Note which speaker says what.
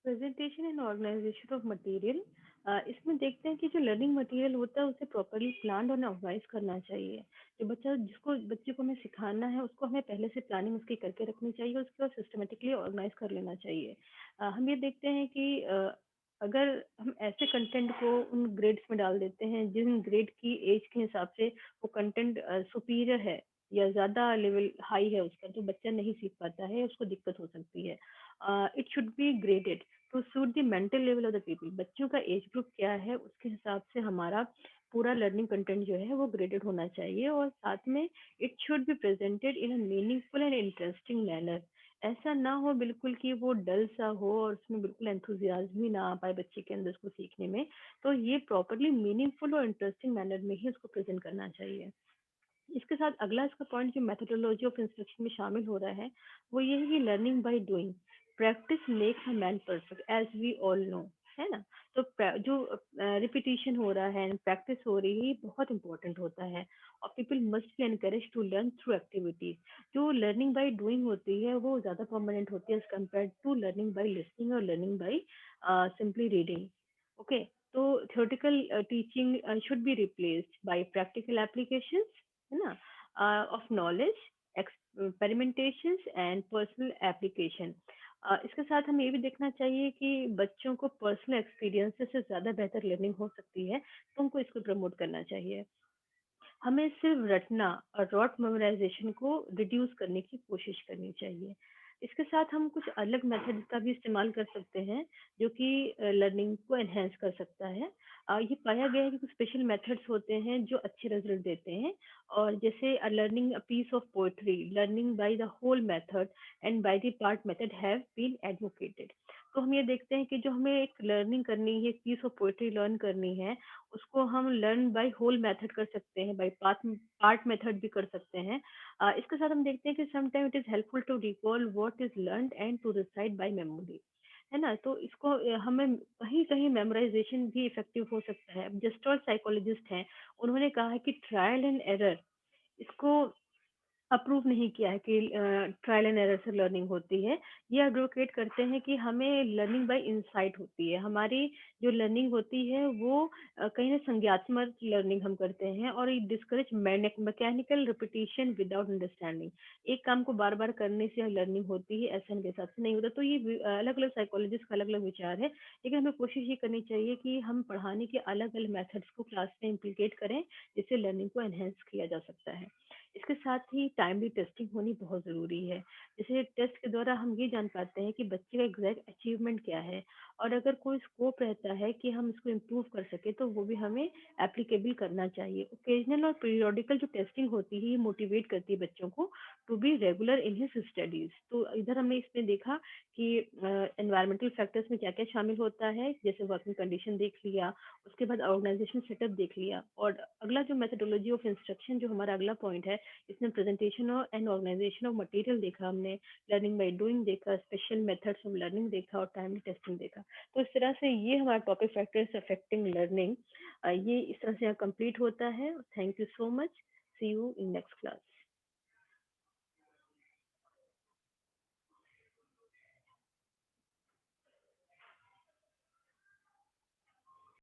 Speaker 1: Presentation and organisation of material. इसमें देखते हैं कि जो लर्निंग मटेरियल होता है उसे प्रॉपरली प्लान और ऑर्गेनाइज करना चाहिए। जो बच्चे को हमें सिखाना है उसको हमें पहले से प्लानिंग उसकी करके रखनी चाहिए, उसके बाद सिस्टमेटिकली ऑर्गेनाइज कर लेना चाहिए। हम ये देखते हैं कि अगर हम ऐसे कंटेंट को उन ग्रेड्स में डाल देते हैं जिन ग्रेड की एज के हिसाब से वो कंटेंट सुपीरियर है या ज़्यादा लेवल हाई है उसका, जो बच्चा नहीं सीख पाता है, उसको दिक्कत हो सकती है। It should be graded to suit the mental level of the people. बच्चों का एज ग्रुप क्या है उसके हिसाब से हमारा पूरा लर्निंग कंटेंट जो है वो ग्रेडेड होना चाहिए, और साथ में it should be presented in a meaningful and interesting manner. ऐसा ना हो बिल्कुल कि वो डल सा हो और उसमें बिल्कुल एंथुजियाज्म ही ना आ पाए बच्चे के अंदर उसको सीखने में। तो ये प्रॉपरली मीनिंगफुल और इंटरेस्टिंग मैनर में ही उसको प्रेजेंट करना चाहिए। इसके साथ अगला इसका पॉइंट जो मेथोडोलॉजी ऑफ इंस्ट्रक्शन में शामिल हो रहा है वो ये है कि learning by doing, practice makes a man perfect as we all know, है ना। तो जो रिपीटिशन हो रहा है, प्रैक्टिस हो रही है, ये बहुत इंपॉर्टेंट होता है। और people must be encourage to learn through activities. जो लर्निंग बाय डूइंग होती है वो ज़्यादा परमानेंट होती है as compare to learning by listening और learning by simply reading. Okay, तो theoretical teaching should be replaced by practical applications, है ना, of knowledge, experimentations and personal application। इसके साथ हमें ये भी देखना चाहिए कि बच्चों को पर्सनल एक्सपीरियंसेस से ज़्यादा बेहतर लर्निंग हो सकती है, तो उनको इसको प्रमोट करना चाहिए। हमें सिर्फ रटना और रॉट मेमोराइजेशन को रिड्यूस करने की कोशिश करनी चाहिए। इसके साथ हम कुछ अलग मेथड का भी इस्तेमाल कर सकते हैं जो कि लर्निंग को एनहेंस कर सकता है। ये पाया गया है कि कुछ स्पेशल मेथड्स होते हैं जो अच्छे रिजल्ट देते हैं, और जैसे learning a piece of poetry, learning by the whole method and by the part method have been advocated. तो हम ये देखते हैं कि जो हमें एक लर्निंग करनी है, एक पीस ऑफ पोएट्री लर्न करनी है, उसको हम लर्न बाय होल मेथड कर सकते हैं, बाय पार्ट पार्ट मेथड भी कर सकते हैं। इसके साथ हम देखते हैं कि sometime it is helpful to recall what is learned and to recite by memory, है ना। तो इसको हमें कहीं कहीं मेमोराइजेशन भी इफेक्टिव हो सकता है। अब जस्टॉल साइकोलॉजिस्ट हैं, उन्होंने कहा है कि ट्रायल एंड एरर इसको अप्रूव नहीं किया है कि ट्रायल एंड एरर से लर्निंग होती है। ये एडवोकेट करते हैं कि हमें लर्निंग बाय इंसाइट होती है। हमारी जो लर्निंग होती है वो कहीं ना संज्ञात्मक लर्निंग हम करते हैं, और ये discourage mechanical repetition without understanding. एक काम को बार बार करने से लर्निंग होती है, ऐसा इनके हिसाब से नहीं होता। तो ये अलग अलग साइकोलॉजिस्ट का अलग अलग विचार है, लेकिन हमें कोशिश ये करनी चाहिए कि हम पढ़ाने के अलग अलग मेथड्स को क्लास में इम्प्लीकेट करें, जिससे लर्निंग को एनहेंस किया जा सकता है। इसके साथ ही टाइमली टेस्टिंग होनी बहुत ज़रूरी है। जैसे टेस्ट के द्वारा हम ये जान पाते हैं कि बच्चे का एग्जैक्ट अचीवमेंट क्या है, और अगर कोई स्कोप रहता है कि हम इसको इम्प्रूव कर सके तो वो भी हमें एप्लीकेबल करना चाहिए। ओकेजनल और पीरियोडिकल जो टेस्टिंग होती है ये मोटिवेट करती है बच्चों को to be regular in his studies. तो इधर हमने इसमें देखा कि एनवायरमेंटल फैक्टर्स में क्या क्या शामिल होता है, जैसे वर्किंग कंडीशन देख लिया, उसके बाद ऑर्गेनाइजेशन सेटअप देख लिया, और अगला जो मेथोडोलॉजी ऑफ इंस्ट्रक्शन जो हमारा अगला पॉइंट है, इसमें प्रेजेंटेशन और एंड ऑर्गेनाइजेशन ऑफ मटेरियल देखा हमने, लर्निंग बाय डूइंग देखा, स्पेशल मेथड्स ऑफ लर्निंग देखा, और टाइमली टेस्टिंग देखा। तो इस तरह से ये हमारा टॉपिक फैक्टर्स अफेक्टिंग लर्निंग ये इस तरह से कंप्लीट होता है। Thank you so much. See you in next class.